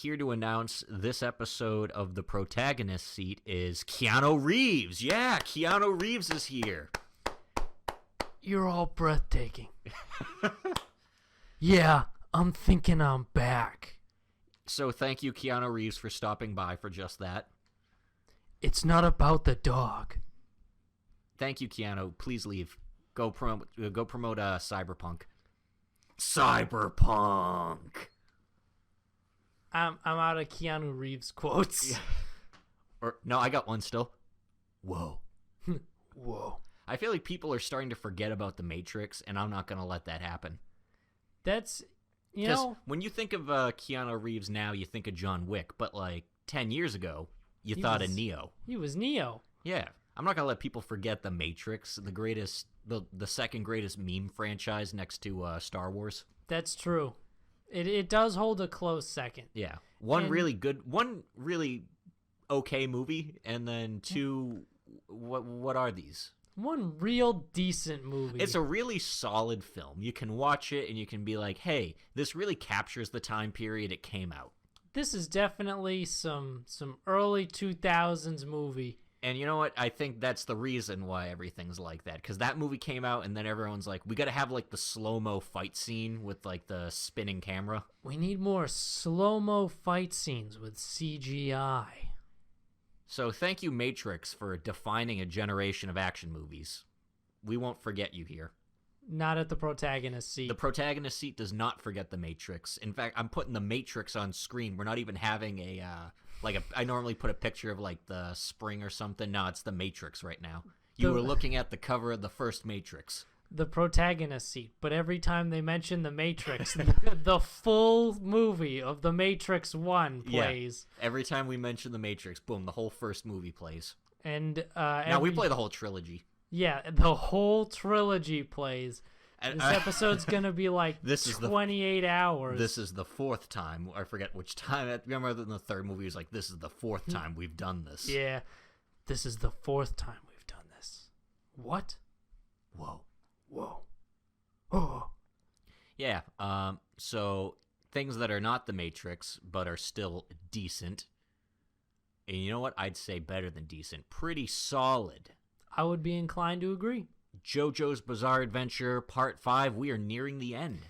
here to announce this episode of the Protagonist seat is Keanu Reeves. Yeah, Keanu Reeves is here. You're all breathtaking. Yeah, I'm thinking I'm back. So thank you, Keanu Reeves, for stopping by for just that. It's not about the dog. Thank you, Keanu. Please leave. Go promote Cyberpunk. Cyberpunk. I'm out of Keanu Reeves quotes. Yeah. Or no, I got one still. Whoa. Whoa. I feel like people are starting to forget about The Matrix, and I'm not going to let that happen. That's, when you think of Keanu Reeves now, you think of John Wick, but like 10 years ago, you thought of Neo. He was Neo. Yeah. I'm not going to let people forget The Matrix, the second greatest meme franchise next to Star Wars. That's true. It does hold a close second. Yeah. One really okay movie, and then two, what are these? One real decent movie. It's a really solid film. You can watch it and you can be like, hey, this really captures the time period it came out. This is definitely some early 2000s movie. And you know what? I think that's the reason why everything's like that. Because that movie came out and then everyone's like, we got to have like the slow-mo fight scene with like the spinning camera. We need more slow-mo fight scenes with CGI. So thank you, Matrix, for defining a generation of action movies. We won't forget you here. Not at the Protagonist seat. The Protagonist seat does not forget the Matrix. In fact, I'm putting the Matrix on screen. We're not even having I normally put a picture of like the spring or something. No, it's the Matrix right now. You were looking at the cover of the first Matrix. The Protagonist seat. But every time they mention the Matrix, the full movie of the Matrix 1 plays. Yeah. Every time we mention the Matrix, boom, the whole first movie plays. And now we play the whole trilogy. Yeah, the whole trilogy plays. This episode's going to be like 28 hours. This is the fourth time. I forget which time. Remember in the third movie, it was like, this is the fourth time we've done this. Yeah, this is the fourth time we've done this. What? Whoa. Oh. Yeah, so things that are not the Matrix, but are still decent. And you know what? I'd say better than decent. Pretty solid. I would be inclined to agree. JoJo's Bizarre Adventure Part 5, we are nearing the end.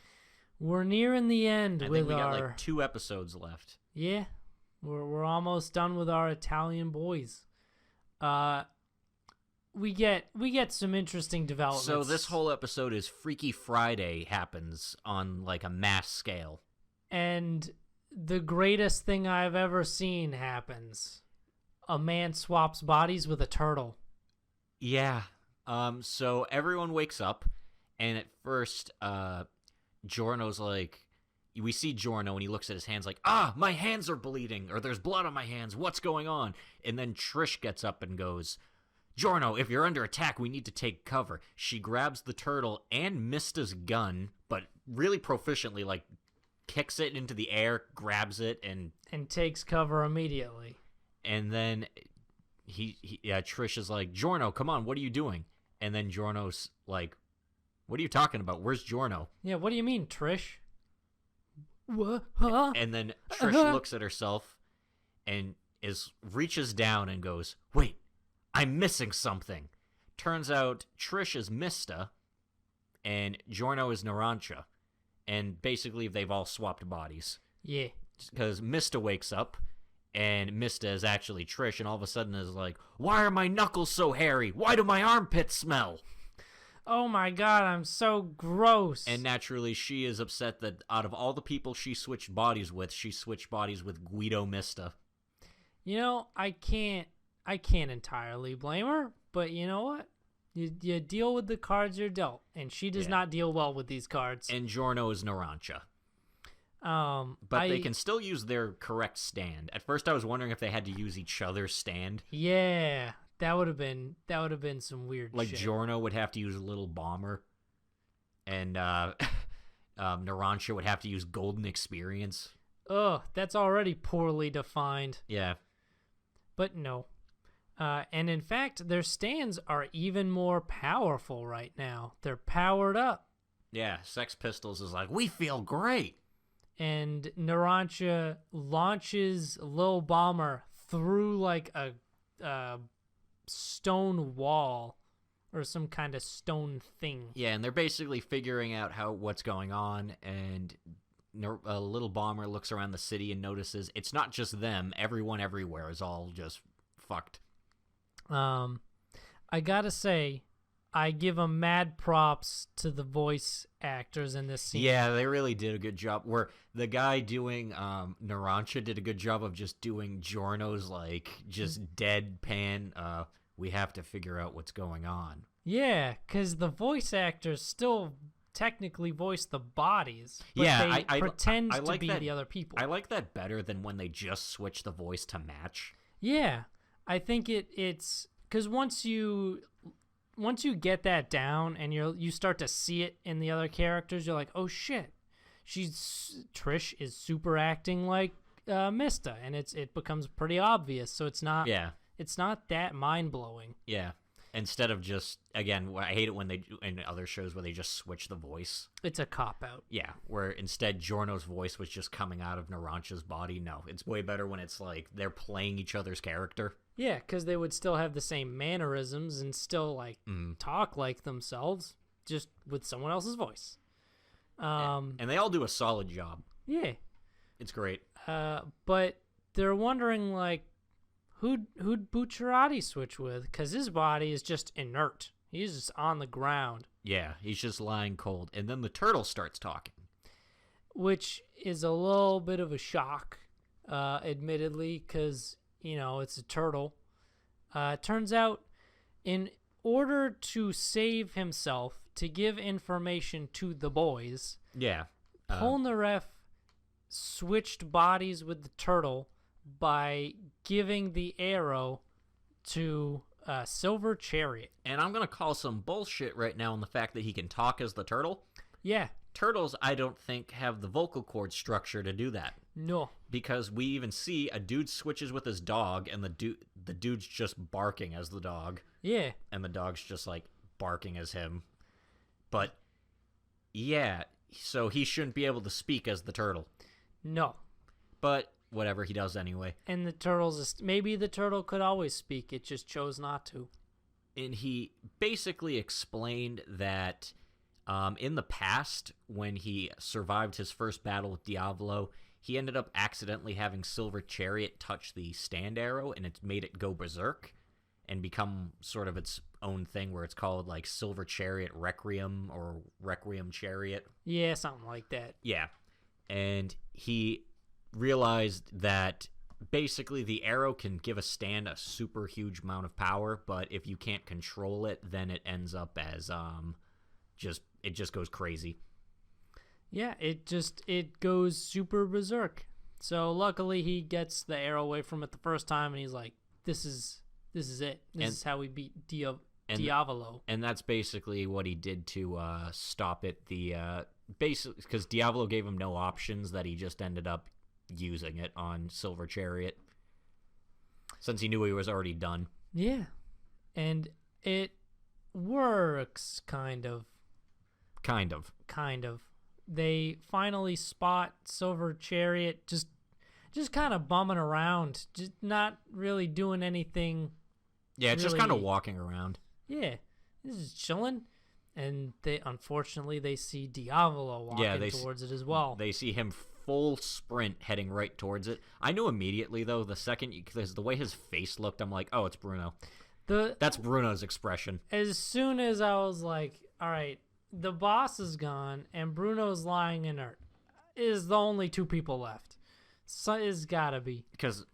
We're nearing the end. I think we got like 2 episodes left. Yeah, we're almost done with our Italian boys. We get some interesting developments. So this whole episode is Freaky Friday happens on like a mass scale. And the greatest thing I've ever seen happens. A man swaps bodies with a turtle. Yeah. So everyone wakes up, and at first, Giorno's like, we see Giorno, and he looks at his hands like, my hands are bleeding, or there's blood on my hands, what's going on? And then Trish gets up and goes, Giorno, if you're under attack, we need to take cover. She grabs the turtle and Mista's gun, but really proficiently, like, kicks it into the air, grabs it, and takes cover immediately. And then Trish is like, Giorno, come on, what are you doing? And then Giorno's like, what are you talking about? Where's Giorno? Yeah, what do you mean, Trish? What? And then Trish looks at herself and reaches down and goes, wait, I'm missing something. Turns out Trish is Mista and Giorno is Narancia. And basically they've all swapped bodies. Yeah. Because Mista wakes up. And Mista is actually Trish, and all of a sudden is like, why are my knuckles so hairy? Why do my armpits smell? Oh my god, I'm so gross. And naturally, she is upset that out of all the people she switched bodies with, she switched bodies with Guido Mista. You know, I can't entirely blame her, but you know what? You deal with the cards you're dealt, and she does not deal well with these cards. And Giorno is Narancia. But they can still use their correct stand. At first, I was wondering if they had to use each other's stand. Yeah, that would have been some weird like shit. Like Giorno would have to use a little bomber, and Narancia would have to use Golden Experience. Ugh, that's already poorly defined. Yeah, but no. And in fact, their stands are even more powerful right now. They're powered up. Yeah, Sex Pistols is like, we feel great. and Narancia launches Lil Bomber through like a stone wall or some kind of stone thing. Yeah, and they're basically figuring out what's going on, and a little bomber looks around the city and notices it's not just them. Everyone everywhere is all just fucked. I gotta say, I give them mad props to the voice actors in this scene. Yeah, they really did a good job. Where the guy doing Narancia did a good job of just doing Giorno's like just deadpan. We have to figure out what's going on. Yeah, because the voice actors still technically voice the bodies, but Yeah, they pretend I to like be that. the other people. I like that better than when they just switch the voice to match. Yeah, I think it's because once you get that down and you start to see it in the other characters, you're like, oh shit, Trish is super acting like Mista, and it becomes pretty obvious. So it's not that mind blowing. Yeah. Instead of just, again, I hate it when they in other shows where they just switch the voice. It's a cop out. Yeah, where instead Giorno's voice was just coming out of Narancia's body. No, it's way better when it's like they're playing each other's character. Yeah, because they would still have the same mannerisms and still like talk like themselves, just with someone else's voice. And they all do a solid job. Yeah, it's great. But they're wondering like, who'd Bucciarati switch with? Because his body is just inert. He's just on the ground. Yeah, he's just lying cold. And then the turtle starts talking, which is a little bit of a shock, admittedly, because it's a turtle. Turns out, in order to save himself, to give information to the boys, Polnareff switched bodies with the turtle by giving the arrow to Silver Chariot. And I'm going to call some bullshit right now on the fact that he can talk as the turtle. Yeah. Turtles, I don't think, have the vocal cord structure to do that. No. Because we even see a dude switches with his dog, and the dude's just barking as the dog. Yeah. And the dog's just, like, barking as him. But, yeah, so he shouldn't be able to speak as the turtle. No. But whatever, he does anyway. And maybe the turtle could always speak, it just chose not to. And he basically explained that in the past, when he survived his first battle with Diavolo, he ended up accidentally having Silver Chariot touch the stand arrow, and it's made it go berserk and become sort of its own thing where it's called like Silver Chariot Requiem or Requiem Chariot. Yeah, something like that. Yeah. And he realized that basically the arrow can give a stand a super huge amount of power, but if you can't control it, then it ends up as it just goes crazy. Yeah, it goes super berserk. So luckily he gets the arrow away from it the first time, and he's like, this is it. This is how we beat Diavolo. And that's basically what he did to stop it. Basically because Diavolo gave him no options, that he just ended up using it on Silver Chariot since he knew he was already done. Yeah. And it works kind of. They finally spot Silver Chariot just kind of bumming around, just not really doing anything. Yeah, it's just kind of walking around. Yeah, this is chilling. And unfortunately they see Diavolo walking towards it as well. They see him full sprint heading right towards it. I knew immediately though, because the way his face looked, I'm like, oh, it's Bruno. That's Bruno's expression. As soon as I was like, all right, the boss is gone and Bruno's lying inert, is the only two people left. So it's gotta be, because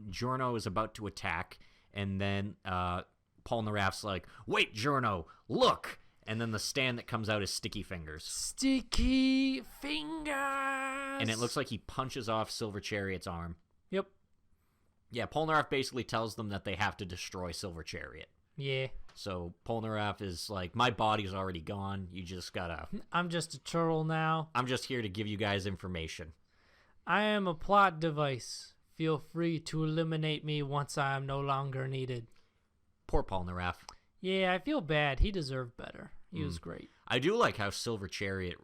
Giorno is about to attack, and then Polnareff's like, wait, Giorno, look! And then the stand that comes out is Sticky Fingers. Sticky Fingers! And it looks like he punches off Silver Chariot's arm. Yep. Yeah, Polnareff basically tells them that they have to destroy Silver Chariot. Yeah. So Polnareff is like, my body's already gone. You just gotta... I'm just a turtle now. I'm just here to give you guys information. I am a plot device. Feel free to eliminate me once I am no longer needed. Poor Polnareff. Yeah, I feel bad. He deserved better. He was great. I do like how Silver Chariot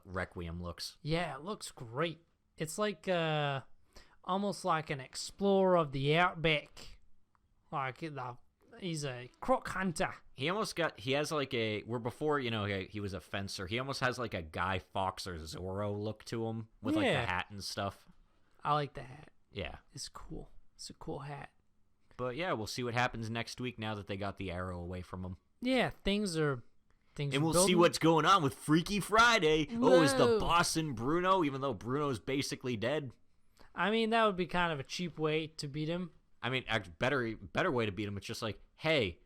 Requiem looks. Yeah, it looks great. It's like almost like an explorer of the outback. Like he's a croc hunter. He has like where before, he was a fencer. He almost has like a Guy Fawkes or Zorro look to him with like the hat and stuff. I like the hat. Yeah. It's cool. It's a cool hat. But yeah, we'll see what happens next week now that they got the arrow away from him. Yeah, things are and we'll building. see what's going on with Freaky Friday. Whoa. Oh, is the boss in Bruno, even though Bruno's basically dead? I mean, that would be kind of a cheap way to beat him. I mean, better way to beat him. It's just like, hey,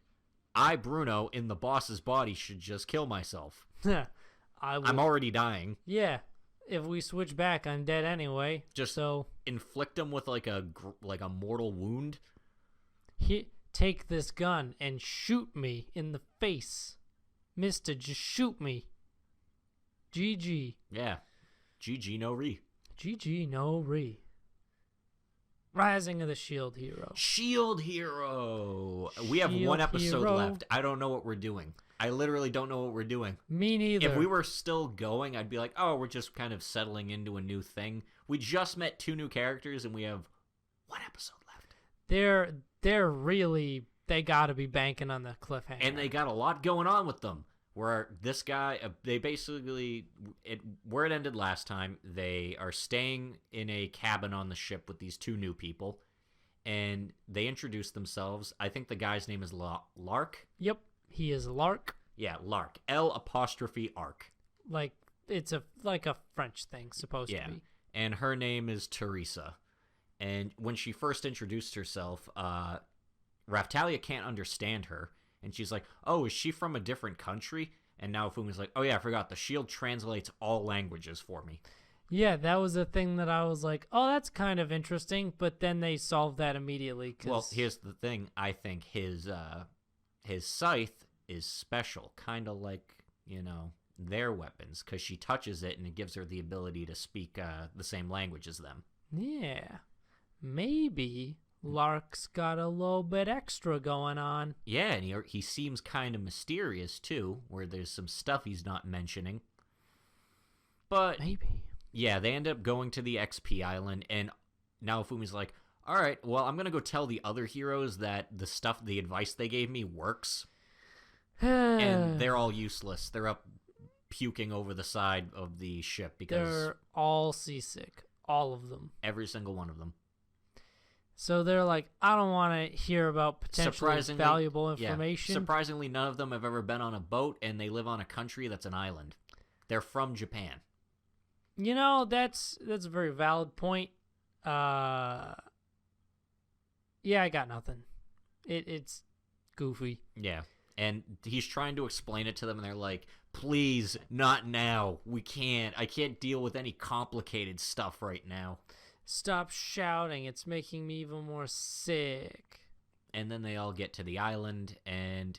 I, Bruno, in the boss's body, should just kill myself. I'm already dying. Yeah. If we switch back, I'm dead anyway. Just so inflict him with like a mortal wound. Take this gun and shoot me in the face. Mister, just shoot me. GG. Yeah. GG no re. GG no re. Rising of the Shield Hero. Shield Hero. We have one episode left. I don't know what we're doing. I literally don't know what we're doing. Me neither. If we were still going, I'd be like, oh, we're just kind of settling into a new thing. We just met 2 new characters, and we have 1 episode left. They're really, they gotta be banking on the cliffhanger. And they got a lot going on with them. Where this guy, they basically, where it ended last time, they are staying in a cabin on the ship with these 2 new people. And they introduce themselves. I think the guy's name is Lark. Yep. He is Lark. Yeah, Lark. L''Ark. Like it's a French thing supposed to be. And her name is Teresa. And when she first introduced herself, Raftalia can't understand her. And she's like, oh, is she from a different country? And now Fumi's like, oh yeah, I forgot. The shield translates all languages for me. Yeah, that was a thing that I was like, oh, that's kind of interesting. But then they solved that immediately. Well, here's the thing. I think his scythe is special, kind of like, their weapons, because she touches it and it gives her the ability to speak the same language as them. Yeah. Maybe Lark's got a little bit extra going on. Yeah, and he seems kind of mysterious, too, where there's some stuff he's not mentioning. But maybe. Yeah, they end up going to the XP Island, and now Fumi's like, all right, well, I'm going to go tell the other heroes that the advice they gave me works. And they're all useless. They're up puking over the side of the ship because they're all seasick. All of them. Every single one of them. So they're like, I don't want to hear about potentially valuable information. Yeah, surprisingly, none of them have ever been on a boat, and they live on a country that's an island. They're from Japan. That's a very valid point. Yeah, I got nothing. It's goofy. Yeah. And he's trying to explain it to them, and they're like, please, not now. I can't deal with any complicated stuff right now. Stop shouting. It's making me even more sick. And then they all get to the island, and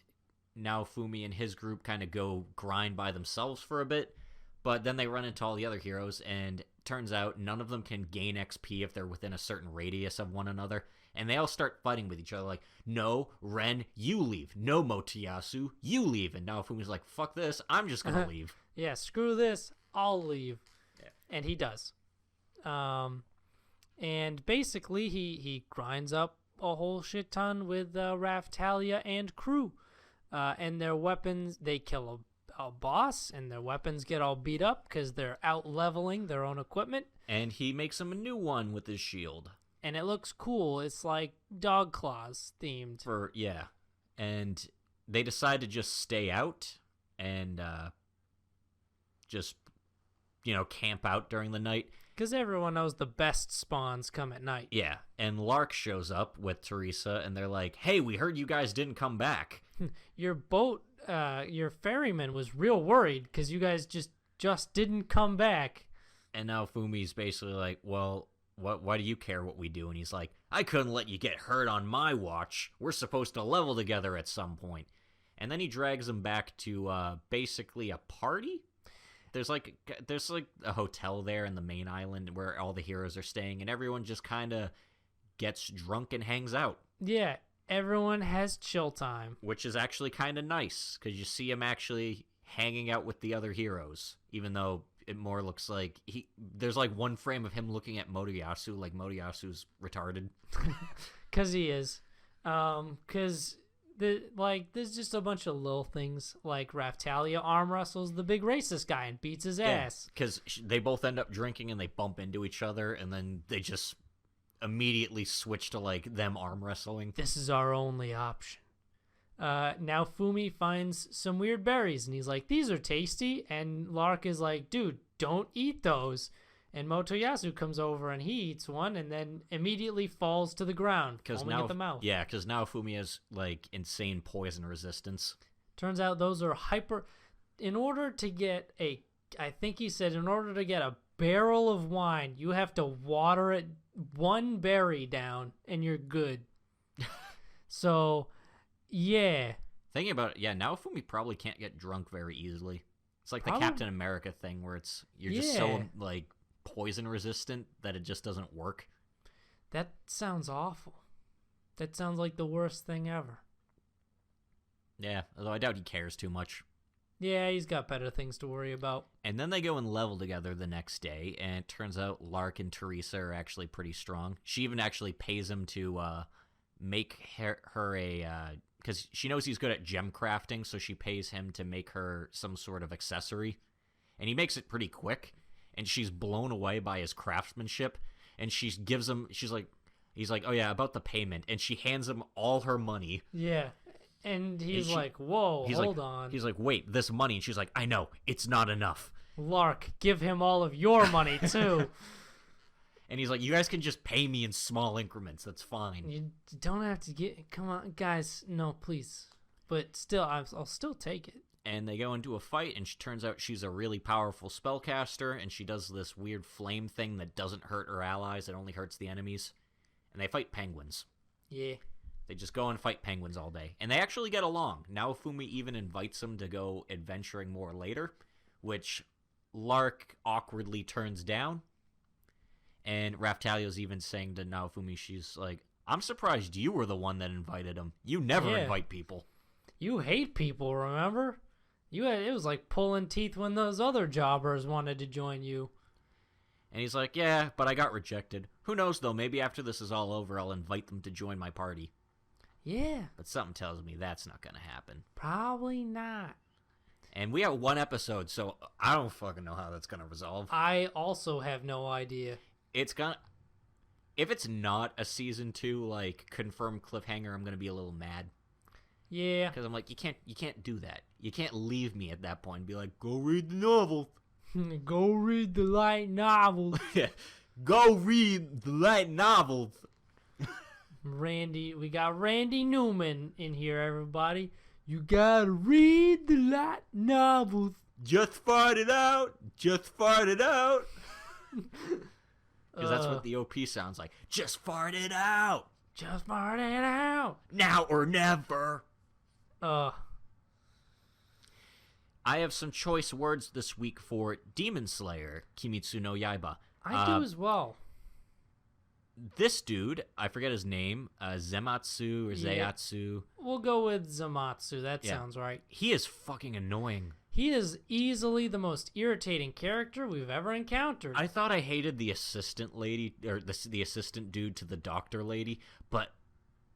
now Fumi and his group kind of go grind by themselves for a bit. But then they run into all the other heroes, and turns out none of them can gain XP if they're within a certain radius of one another. And they all start fighting with each other like, no, Ren, you leave. No, Motoyasu, you leave. And now Fumi's like, fuck this, I'm just going to leave. Yeah, screw this, I'll leave. Yeah. And he does. And basically he grinds up a whole shit ton with Raftalia and crew. And their weapons, they kill a boss, and their weapons get all beat up because they're out-leveling their own equipment. And he makes them a new one with his shield. And it looks cool. It's like Dog Claws themed. And they decide to just stay out and just, camp out during the night. Because everyone knows the best spawns come at night. Yeah, and Lark shows up with Teresa, and they're like, hey, we heard you guys didn't come back. Your boat, your ferryman was real worried because you guys just didn't come back. And now Fumi's basically like, well, why do you care what we do? And he's like, I couldn't let you get hurt on my watch. We're supposed to level together at some point. And then he drags them back to basically a party. There's like a hotel there in the main island where all the heroes are staying, and everyone just kind of gets drunk and hangs out. Yeah, everyone has chill time. Which is actually kind of nice, because you see him actually hanging out with the other heroes, even though it more looks like there's like one frame of him looking at Motoyasu like Motoyasu's retarded. Because he is. Because there's just a bunch of little things, like Raftalia arm wrestles the big racist guy and beats his ass. Because they both end up drinking and they bump into each other, and then they just immediately switch to like them arm wrestling. This is our only option. Now Fumi finds some weird berries, and he's like, these are tasty. And Lark is like, dude, don't eat those. And Motoyasu comes over and he eats one and then immediately falls to the ground, foaming at the mouth. Yeah, because now Fumi has like insane poison resistance. Turns out those are in order to get I think he said, in order to get a barrel of wine, you have to water it one berry down and you're good. So, yeah. Thinking about it, yeah, now Fumi probably can't get drunk very easily. It's like the Captain America thing where you're just so like poison resistant that it just doesn't work. That sounds awful. That sounds like the worst thing ever. Yeah, although I doubt he cares too much. Yeah, he's got better things to worry about. And then they go and level together the next day, and it turns out Lark and Teresa are actually pretty strong. She even actually pays him to make her a... because she knows he's good at gem crafting, so she pays him to make her some sort of accessory. And he makes it pretty quick, and she's blown away by his craftsmanship. And she gives him... He's like, oh yeah, about the payment. And she hands him all her money. Yeah. And he's like, whoa, hold on. He's like, wait, this money. And she's like, I know, it's not enough. Lark, give him all of your money, too. And he's like, you guys can just pay me in small increments. That's fine. You don't have to come on, guys. No, please. But still, I'll still take it. And they go into a fight, and turns out she's a really powerful spellcaster, and she does this weird flame thing that doesn't hurt her allies. It only hurts the enemies. And they fight penguins. Yeah. They just go and fight penguins all day. And they actually get along. Now Fumi even invites them to go adventuring more later, which Lark awkwardly turns down. And Raftalio's even saying to Naofumi, she's like, I'm surprised you were the one that invited him. You never invite people. You hate people, remember? It was like pulling teeth when those other jobbers wanted to join you. And he's like, yeah, but I got rejected. Who knows, though? Maybe after this is all over, I'll invite them to join my party. Yeah. But something tells me that's not going to happen. Probably not. And we have one episode, so I don't fucking know how that's going to resolve. I also have no idea. If it's not a season 2, like, confirmed cliffhanger, I'm going to be a little mad. Yeah. Because I'm like, you can't do that. You can't leave me at that point and be like, go read the novel. Go read the light novels. Go read the light novels. We got Randy Newman in here, everybody. You gotta read the light novels. Just fart it out. Just fart it out. Because that's what the OP sounds like. Just fart it out. Just fart it out. Now or never. I have some choice words this week for Demon Slayer, Kimetsu no Yaiba. I do as well. This dude, I forget his name, Zematsu or Zayatsu. We'll go with Zamatsu. That sounds right. He is fucking annoying. He is easily the most irritating character we've ever encountered. I thought I hated the assistant lady, or the assistant dude to the doctor lady, but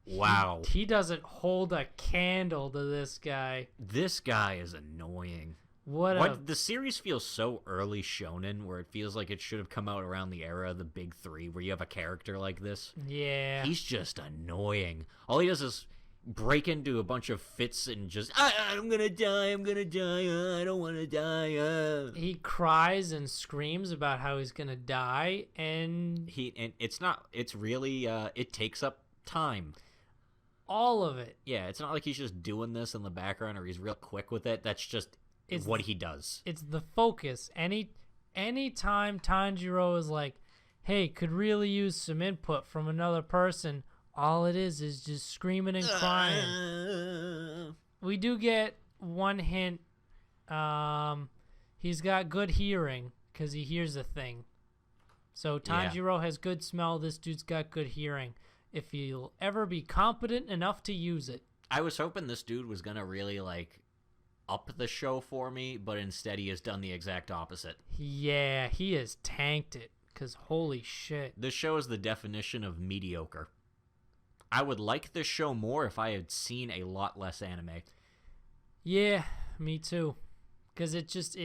wow. He doesn't hold a candle to this guy. This guy is annoying. The series feels so early shonen, where it feels like it should have come out around the era of the big 3, where you have a character like this. Yeah. He's just annoying. All he does is break into a bunch of fits and just, I'm gonna die, I don't want to die. He cries and screams about how he's gonna die, and it's really, it takes up time. All of it. Yeah, it's not like he's just doing this in the background or he's real quick with it. That's just what he does. It's the focus. Any time Tanjiro is like, hey, could really use some input from another person, all it is just screaming and crying. We do get one hint. He's got good hearing because he hears a thing. So Tanjiro has good smell. This dude's got good hearing. If he'll ever be competent enough to use it. I was hoping this dude was going to really, like, up the show for me, but instead he has done the exact opposite. Yeah, he has tanked it, because holy shit. This show is the definition of mediocre. I would like this show more if I had seen a lot less anime. Yeah, me too. Because it just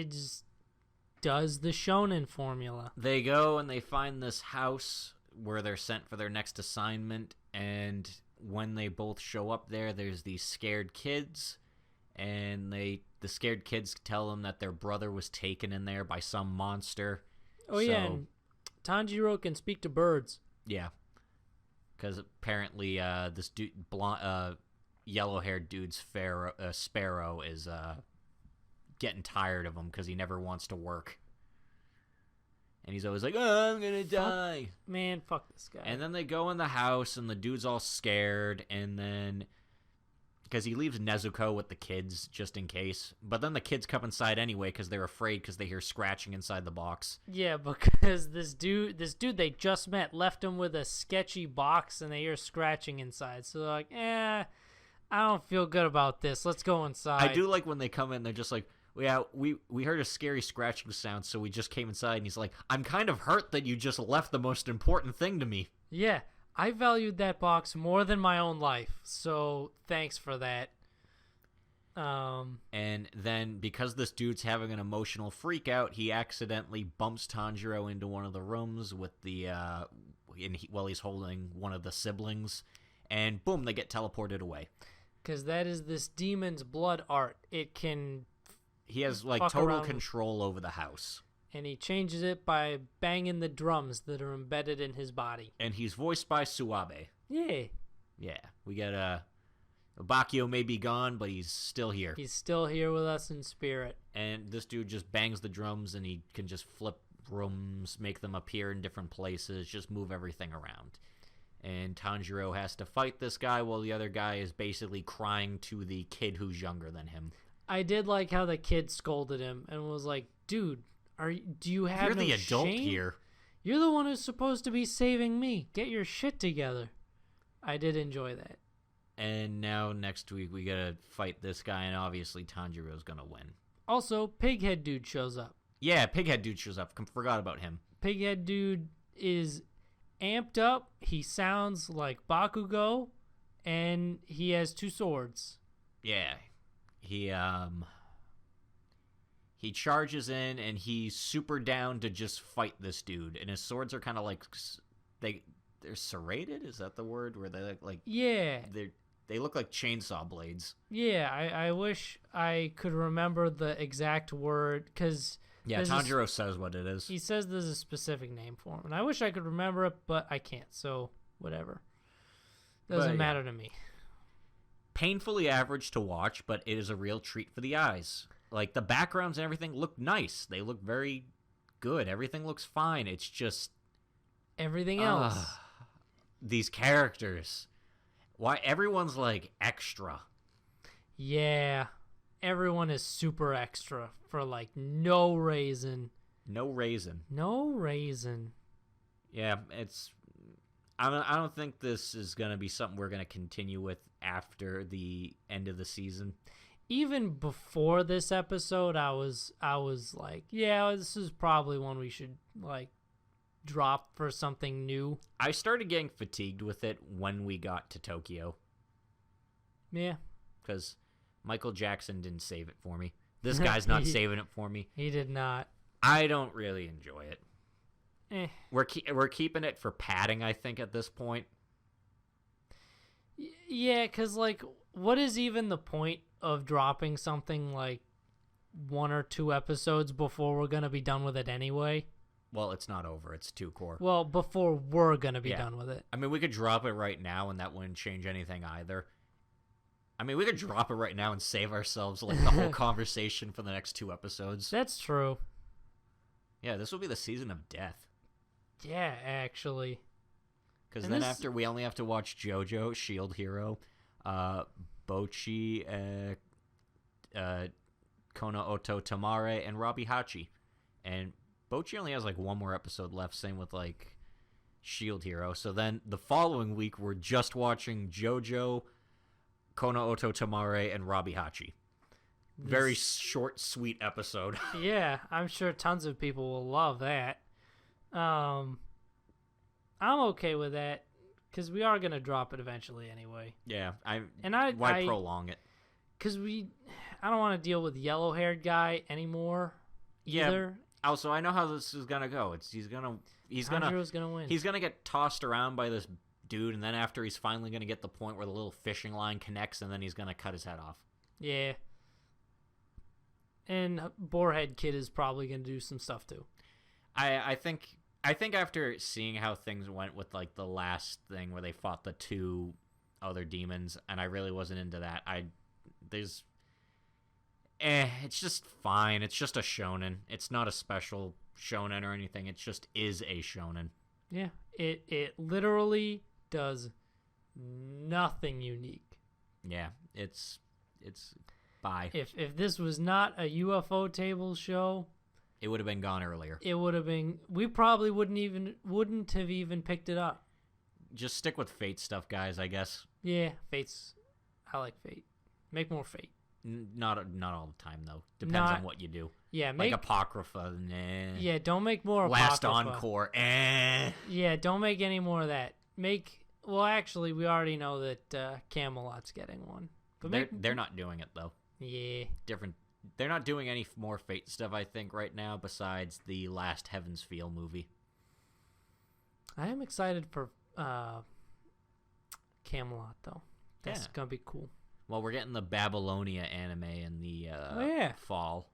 does the shonen formula. They go and they find this house where they're sent for their next assignment, and when they both show up there's these scared kids, and the scared kids tell them that their brother was taken in there by some monster. Yeah, and Tanjiro can speak to birds. Yeah. Because apparently this dude, yellow-haired dude's Sparrow is getting tired of him because he never wants to work. And he's always like, oh, I'm going to die. Man, fuck this guy. And then they go in the house, and the dude's all scared, and then... Because he leaves Nezuko with the kids, just in case. But then the kids come inside anyway, because they're afraid because they hear scratching inside the box. Yeah, because this dude they just met left him with a sketchy box, and they hear scratching inside. So they're like, I don't feel good about this. Let's go inside. I do like when they come in, they're just like, yeah, we heard a scary scratching sound, so we just came inside. And he's like, I'm kind of hurt that you just left the most important thing to me. Yeah. I valued that box more than my own life, so thanks for that. And then, because this dude's having an emotional freak out, he accidentally bumps Tanjiro into one of the rooms with while he's holding one of the siblings, and boom, they get teleported away. Because that is this demon's blood art. It can... He has, total control over the house. And he changes it by banging the drums that are embedded in his body. And he's voiced by Suabe. Yeah. Yeah. We got Bocchio may be gone, but he's still here. He's still here with us in spirit. And this dude just bangs the drums, and he can just flip rooms, make them appear in different places, just move everything around. And Tanjiro has to fight this guy while the other guy is basically crying to the kid who's younger than him. I did like how the kid scolded him and was like, dude... Do you have You're the no adult shame? here. You're the one who's supposed to be saving me. Get your shit together. I did enjoy that. And now next week we gotta fight this guy, and obviously Tanjiro's gonna win. Also, Pighead Dude shows up. Yeah, Pighead Dude shows up. Forgot about him. Pighead Dude is amped up. He sounds like Bakugo, and he has 2 swords. Yeah. He charges in, and he's super down to just fight this dude. And his swords are kind of like they're serrated. Is that the word? Where they like yeah, they look like chainsaw blades. Yeah, I wish I could remember the exact word because Tanjiro says what it is. He says there's a specific name for him, and I wish I could remember it, but I can't. So whatever, doesn't matter to me. Painfully average to watch, but it is a real treat for the eyes. Like, the backgrounds and everything look nice. They look very good. Everything looks fine. It's just... everything else. These characters. Why everyone's, extra. Yeah. Everyone is super extra for, no reason. No reason. No reason. Yeah, it's... I don't think this is going to be something we're going to continue with after the end of the season. Even before this episode, I was like, yeah, this is probably one we should drop for something new. I started getting fatigued with it when we got to Tokyo. Yeah. Because Michael Jackson didn't save it for me. This guy's not saving it for me. He did not. I don't really enjoy it. We're keeping it for padding, I think, at this point. Yeah, because, what is even the point of dropping something 1 or 2 episodes before we're going to be done with it anyway? Well, it's not over. It's 2 core. Well, before we're going to be done with it. I mean, we could drop it right now, and that wouldn't change anything either. I mean, we could drop it right now and save ourselves, the whole conversation for the next 2 episodes. That's true. Yeah, this will be the season of death. Yeah, actually. Because then after, we only have to watch JoJo, Shield Hero, Bocchi, Kono Oto Tamare, and Robbie Hachi. And Bocchi only has 1 more episode left, same with Shield Hero. So then the following week, we're just watching JoJo, Kono Oto Tamare, and Robbie Hachi. Very short, sweet episode. Yeah, I'm sure tons of people will love that. I'm okay with that because we are gonna drop it eventually anyway. Yeah, Why prolong it? Because I don't want to deal with yellow-haired guy anymore. Either. Yeah. Also, I know how this is gonna go. He's gonna win. He's gonna get tossed around by this dude, and then after he's finally gonna get the point where the little fishing line connects, and then he's gonna cut his head off. Yeah. And Boarhead Kid is probably gonna do some stuff too. I think after seeing how things went with like the last thing where they fought the two other demons, and I really wasn't into that. It's just fine. It's just a shonen. It's not a special shonen or anything. It just is a shonen. Yeah, it literally does nothing unique. Yeah, it's bye. If this was not a UFO table show, it would have been gone earlier. It would have been. We probably wouldn't have even picked it up. Just stick with Fate stuff, guys. I guess. Yeah, Fate's. I like Fate. Make more Fate. Not all the time though. Depends on what you do. Yeah, like Apocrypha. Nah. Yeah, don't make more Last Apocrypha. Encore. Yeah, don't make any more of that. Well, actually, we already know that Camelot's getting one. But they're not doing it though. Yeah. Different. They're not doing any more Fate stuff, I think, right now. Besides the last Heaven's Feel movie. I am excited for Camelot though. That's gonna be cool. Well, we're getting the Babylonia anime in the fall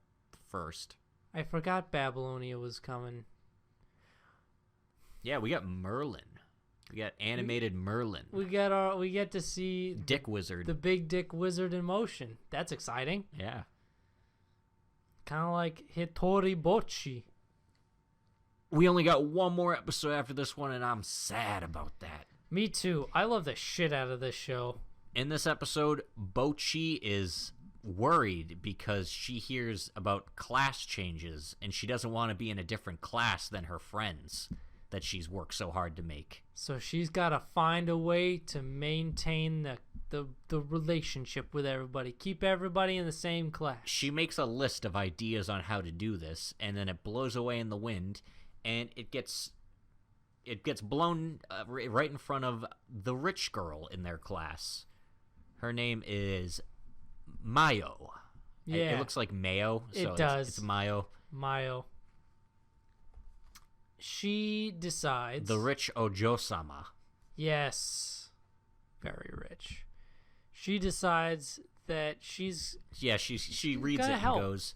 first. I forgot Babylonia was coming. Yeah, we got Merlin. We got animated Merlin. We get to see Dick Wizard. The big Dick Wizard in motion. That's exciting. Yeah. Kind of like Hitori Bocchi. We only got one more episode after this one, and I'm sad about that. Me too. I love the shit out of this show. In this episode, Bocchi is worried because she hears about class changes, and she doesn't want to be in a different class than her friends that she's worked so hard to make. So she's got to find a way to maintain the relationship with everybody. Keep everybody in the same class. She makes a list of ideas on how to do this, and then it blows away in the wind, and it gets blown right in front of the rich girl in their class. Her name is Mayo. Yeah. It looks like mayo. So it does. It's Mayo. Mayo. She decides... The rich Ojo-sama. Yes. Very rich. She decides that she's... Yeah, she reads it and goes...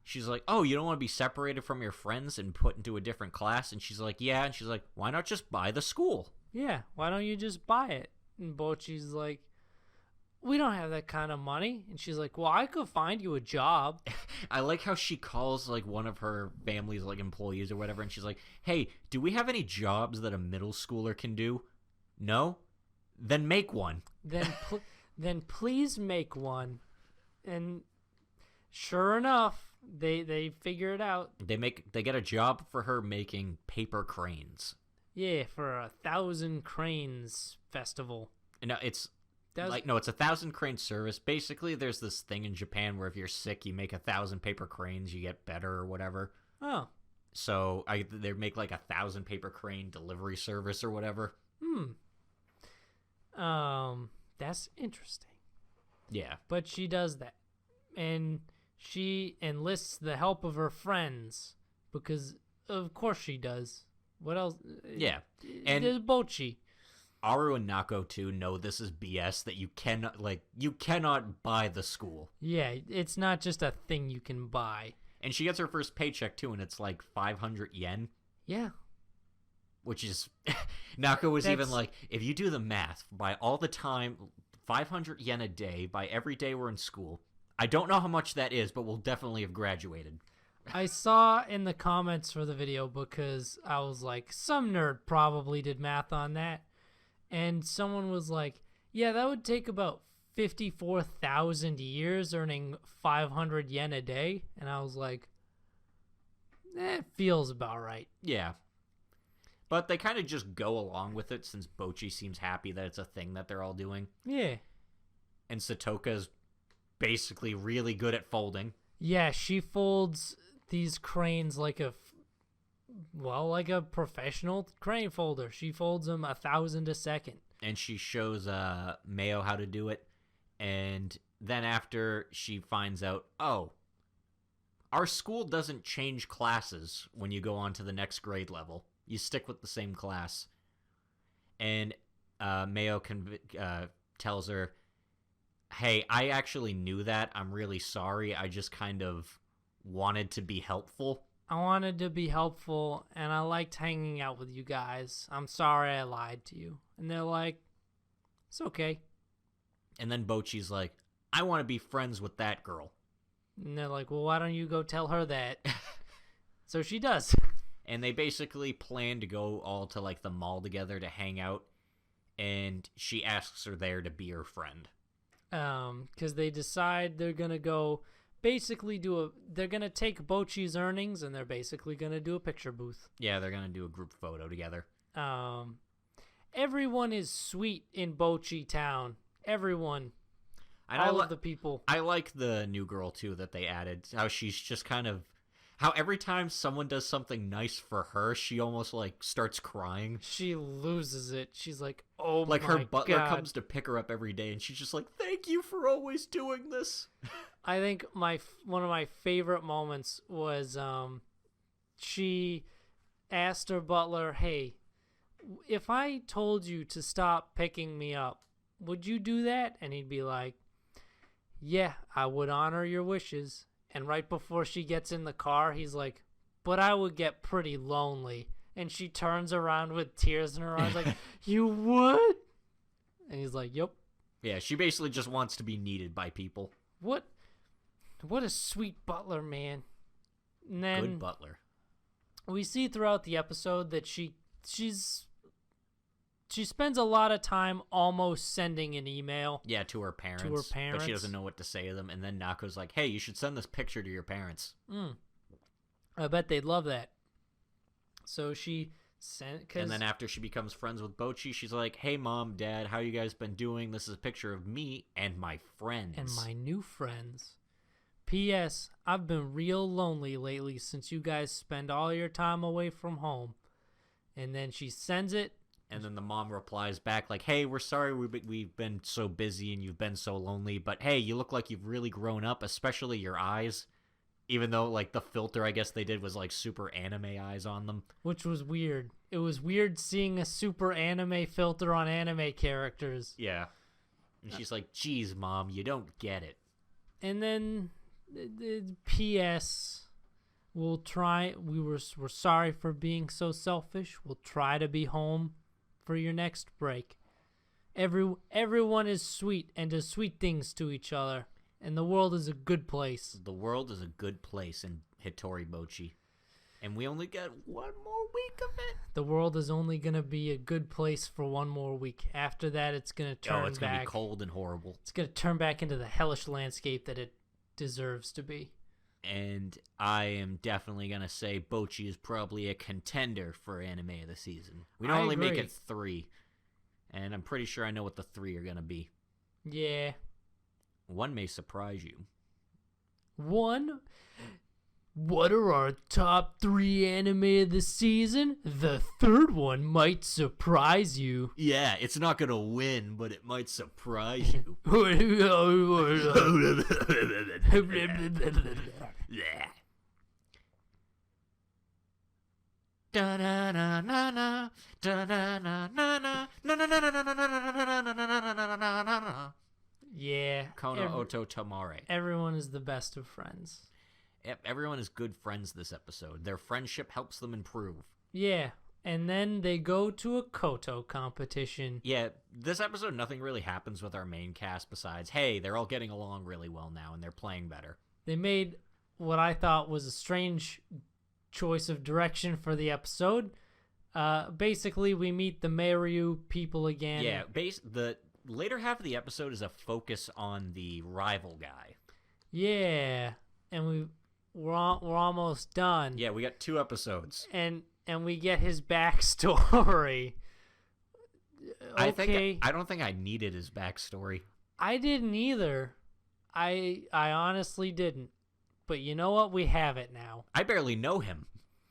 She's like, oh, you don't want to be separated from your friends and put into a different class? And she's like, yeah. And she's like, why not just buy the school? Yeah, why don't you just buy it? And Bocchi's like, we don't have that kind of money. And she's like, well, I could find you a job. I like how she calls like one of her family's like employees or whatever, and she's like, hey, do we have any jobs that a middle schooler can do? No? Then make one. Then please make one. And sure enough, they figure it out. They get a job for her making paper cranes. Yeah, for 1,000 Cranes festival. No, it's it's 1,000 crane service. Basically, there's this thing in Japan where if you're sick, you make 1,000 paper cranes, you get better or whatever. Oh. So they make like 1,000 paper crane delivery service or whatever. That's interesting. Yeah. But she does that. And she enlists the help of her friends because of course she does. What else? Yeah. And there's Bocchi. Aru and Nako too know this is BS, that you cannot buy the school. Yeah, it's not just a thing you can buy. And she gets her first paycheck too, and it's like 500 yen. Yeah. Which is Nako was even like, if you do the math, by all the time, 500 yen a day, by every day we're in school. I don't know how much that is, but we'll definitely have graduated. I saw in the comments for the video because I was like, some nerd probably did math on that. And someone was like, yeah, that would take about 54,000 years earning 500 yen a day. And I was like, it feels about right. Yeah. But they kind of just go along with it since Bocchi seems happy that it's a thing that they're all doing. Yeah. And Satoka's basically really good at folding. Yeah, she folds these cranes like like a professional crane folder. She folds them 1,000 a second. And she shows Mayo how to do it. And then after she finds out, oh, our school doesn't change classes when you go on to the next grade level. You stick with the same class. And Mayo tells her, hey, I actually knew that. I'm really sorry. I just kind of wanted to be helpful. I wanted to be helpful, and I liked hanging out with you guys. I'm sorry I lied to you. And they're like, it's okay. And then Bocchi's like, I want to be friends with that girl. And they're like, well, why don't you go tell her that? So she does. And they basically plan to go all to like the mall together to hang out. And she asks her there to be her friend. Because they decide they're going to go basically they're going to take Bocchi's earnings and they're basically going to do a picture booth. Yeah, they're going to do a group photo together. Everyone is sweet in Bocchi Town. Everyone. And all of the people. I like the new girl, too, that they added. How she's just kind of... How every time someone does something nice for her, she almost, like, starts crying. She loses it. She's like, oh my God. Like, her butler comes to pick her up every day, and she's just like, thank you for always doing this. I think one of my favorite moments was she asked her butler, hey, if I told you to stop picking me up, would you do that? And he'd be like, yeah, I would honor your wishes. And right before she gets in the car, he's like, but I would get pretty lonely. And she turns around with tears in her eyes like, you would? And he's like, yep. Yeah, she basically just wants to be needed by people. What a sweet butler, man. And then good butler. We see throughout the episode that she spends a lot of time almost sending an email. Yeah, to her parents. But she doesn't know what to say to them. And then Nako's like, hey, you should send this picture to your parents. I bet they'd love that. So she sent... And then after she becomes friends with Bocchi, she's like, hey, Mom, Dad, how you guys been doing? This is a picture of me and my friends. And my new friends. P.S. I've been real lonely lately since you guys spend all your time away from home. And then she sends it. And then the mom replies back like, hey, we're sorry we've been so busy and you've been so lonely, but hey, you look like you've really grown up, especially your eyes. Even though, like, the filter I guess they did was, like, super anime eyes on them. Which was weird. It was weird seeing a super anime filter on anime characters. Yeah. And she's like, geez, Mom, you don't get it. And then, P.S., we're sorry for being so selfish. We'll try to be home for your next break. Everyone is sweet and does sweet things to each other, and the world is a good place. The world is a good place in Hitori Bocchi, and we only get one more week of it. The world is only gonna be a good place for one more week. After that, it's gonna turn back. It's gonna be cold and horrible. It's gonna turn back into the hellish landscape that it deserves to be. And I am definitely going to say Bocchi is probably a contender for anime of the season. We normally make it 3. And I'm pretty sure I know what the 3 are going to be. Yeah. One may surprise you. One? What are our top 3 anime of the season? The third one might surprise you. Yeah, it's not going to win, but it might surprise you. Yeah. Kono Oto Tamare. Everyone is the best of friends. Everyone is good friends this episode. Their friendship helps them improve. Yeah. And then they go to a Koto competition. Yeah, this episode, nothing really happens with our main cast besides, hey, they're all getting along really well now and they're playing better. They made what I thought was a strange choice of direction for the episode. Basically, we meet the Maryu people again. Yeah, the later half of the episode is a focus on the rival guy. Yeah, and we're almost done. Yeah, we got 2 episodes. And we get his backstory. Okay. I don't think I needed his backstory. I didn't either. I honestly didn't. But you know what? We have it now. I barely know him.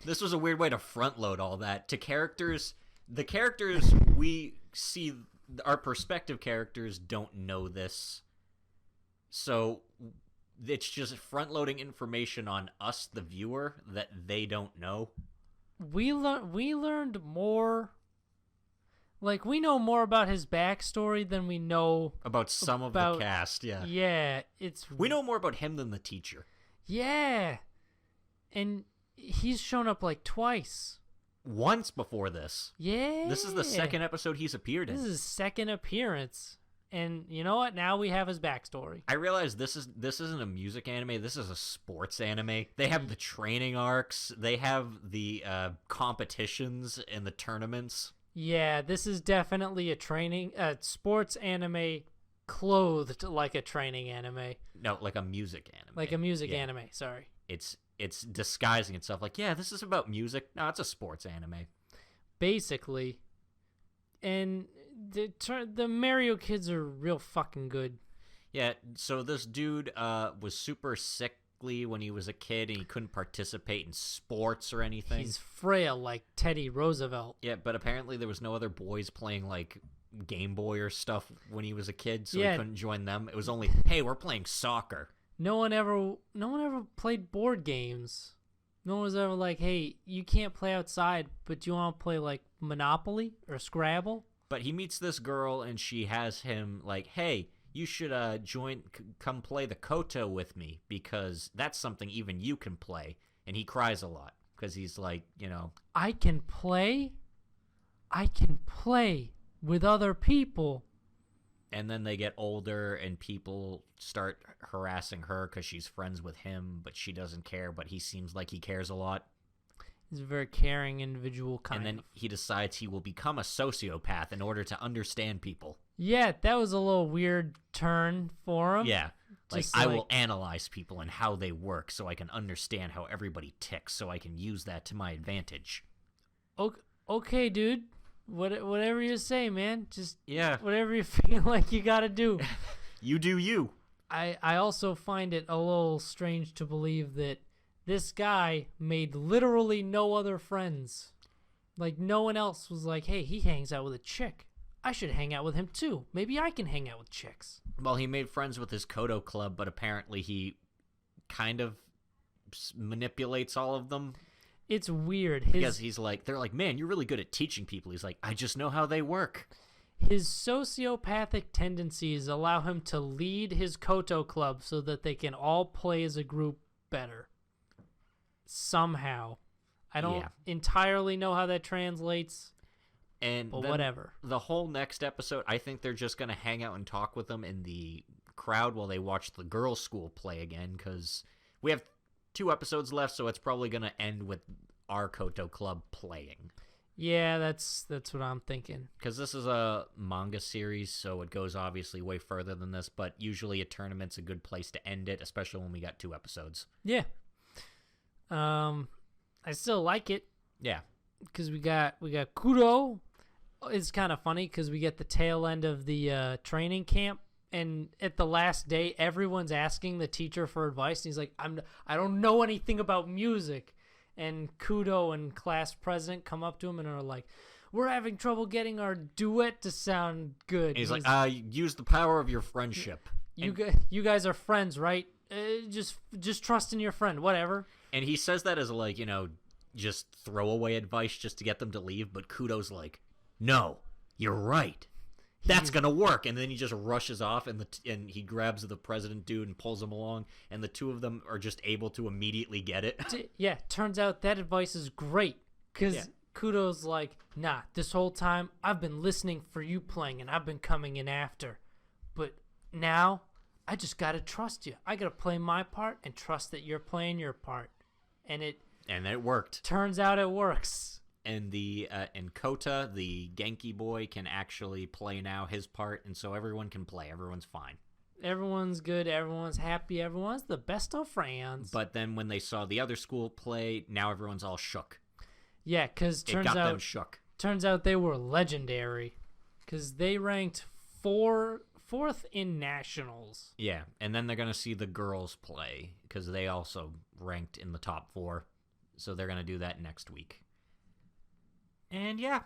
This was a weird way to front load all that to characters. The characters we see, our perspective characters don't know this. So it's just front loading information on us, the viewer, that they don't know. We learned more. Like, we know more about his backstory than we know About some of the cast, yeah. Yeah, We know more about him than the teacher. Yeah. And he's shown up like twice. Once before this. Yeah. This is the second episode he's appeared in. This is his second appearance. And you know what? Now we have his backstory. I realize this isn't a music anime. This is a sports anime. They have the training arcs. They have the competitions and the tournaments. Yeah, this is definitely a sports anime clothed like a training anime. No, like a music anime. Like a music anime, sorry. It's disguising itself like, yeah, this is about music. No, it's a sports anime. Basically. And the Mario kids are real fucking good. Yeah, so this dude was super sickly when he was a kid and he couldn't participate in sports or anything. He's frail like Teddy Roosevelt. Yeah, but apparently there was no other boys playing like Game Boy or stuff when he was a kid, so he couldn't join them. It was only, hey, we're playing soccer. No one ever played board games. No one was ever like, hey, you can't play outside, but do you want to play like Monopoly or Scrabble? But he meets this girl and she has him like, hey, you should come play the koto with me because that's something even you can play. And he cries a lot because he's like, I can play with other people. And then they get older and people start harassing her because she's friends with him, but she doesn't care, but he seems like he cares a lot. He's a very caring individual And then he decides he will become a sociopath in order to understand people. Yeah, that was a little weird turn for him. Yeah. I will analyze people and how they work so I can understand how everybody ticks so I can use that to my advantage. Okay, dude. Whatever you say, man. Just whatever you feel like you gotta do. You do you. I also find it a little strange to believe that this guy made literally no other friends. Like, no one else was like, hey, he hangs out with a chick. I should hang out with him too. Maybe I can hang out with chicks. Well, he made friends with his Kodo club, but apparently he kind of manipulates all of them. It's weird. Because they're like, man, you're really good at teaching people. He's like, I just know how they work. His sociopathic tendencies allow him to lead his Koto club so that they can all play as a group better. Somehow. I don't entirely know how that translates, but whatever. The whole next episode, I think they're just going to hang out and talk with them in the crowd while they watch the girls' school play again, because we have 2 episodes left, so it's probably going to end with our Koto club playing. Yeah, that's what I'm thinking. Because this is a manga series, so it goes obviously way further than this, but usually a tournament's a good place to end it, especially when we got 2 episodes. Yeah. I still like it. Yeah. Because we got Kuro. It's kind of funny because we get the tail end of the training camp, and at the last day, everyone's asking the teacher for advice, and he's like, I don't know anything about music. And Kudo and class president come up to him and are like, we're having trouble getting our duet to sound good. And he's like, use the power of your friendship. You guys are friends, right? Just trust in your friend, whatever. And he says that as just throwaway advice just to get them to leave. But Kudo's like, no, you're right. That's gonna work. And then he just rushes off, and he grabs the president dude and pulls him along, and the 2 of them are just able to immediately get it. Yeah, turns out that advice is great, because Kudo's like, nah, this whole time I've been listening for you playing, and I've been coming in after, but now I just gotta trust you. I gotta play my part and trust that you're playing your part, and it worked. Turns out it works. And and Kota, the Genki boy, can actually play now his part, and so everyone can play. Everyone's fine. Everyone's good. Everyone's happy. Everyone's the best of friends. But then when they saw the other school play, now everyone's all shook. Yeah, because it got them shook. Turns out they were legendary, because they ranked 4 fourth in nationals. Yeah, and then they're going to see the girls play because they also ranked in the top 4. So they're going to do that next week. And yeah.